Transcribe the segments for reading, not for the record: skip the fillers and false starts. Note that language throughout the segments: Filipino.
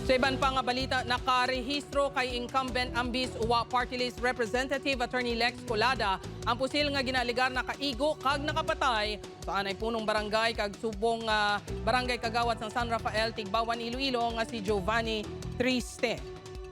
Sa iban pa nga balita, nakarehistro kay incumbent Ambis Uwa Party List Representative Attorney Lex Colada ang pusil nga ginaligar na kaigo kag nakapatay sa anay punong barangay kag subong barangay kagawad sa San Rafael, Tigbawan, Iloilo nga si Giovanni Triste.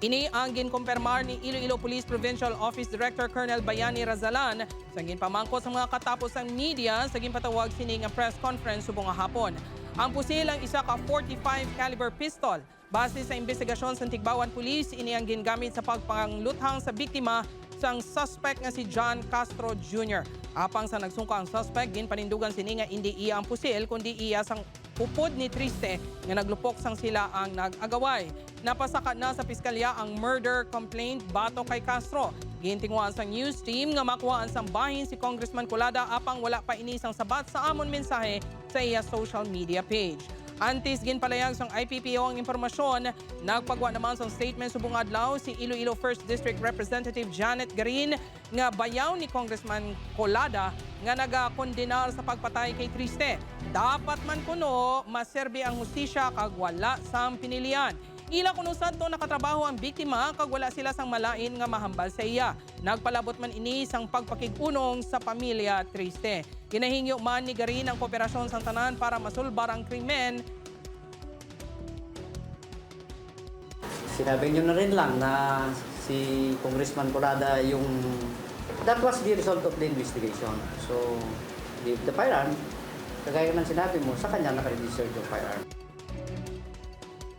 Ini ang ginkumpirmar ni Iloilo Police Provincial Office Director Colonel Bayani Razalan sa ginpamangko sa mga katapos ang media sa ginpatawag sini nga press conference subong nga hapon. Ang pusil ang isa ka 45 caliber pistol. Base sa investigasyon sa Tigbawan Police, ini ang gingamit sa pagpangluthang sa biktima sang suspect nga si John Castro Jr. Apang sa nagsungka ang suspect, ginpanindugan sini nga hindi iya ang pusil kundi iya sang pupod ni Triste nga naglupok sang sila ang nag-agaway. Napasaka na sa piskalya ang murder complaint bato kay Castro. Gintinguan sang news team nga makuhaan sang bahin si Congressman Colada apang wala pa inisang sabat sa amon mensahe sa iya social media page. Antes ginpalayag sang IPPO ang impormasyon, nagpagwa naman sang statement subong adlaw si Iloilo 1st District Representative Janet Garin nga bayaw ni Congressman Colada nga nagakondenar sa pagpatay kay Triste. Dapat man kuno maserbi ang hustisya kag wala sang pinilian. Ila kuno sadto nakatrabaho ang biktima kag wala sila sang malain nga mahambal sa iya. Nagpalabot man ini sang pagpakig-unong sa pamilya Triste. Ginahingyo man ni Garin ang kooperasyon sa tanan para masulbar ang krimen. Sinabi nyo na rin lang na si Congressman Colada yung that was the result of the investigation. So, the firearm, kagaya ng sinabi mo, sa kanya nakaregister yung firearm.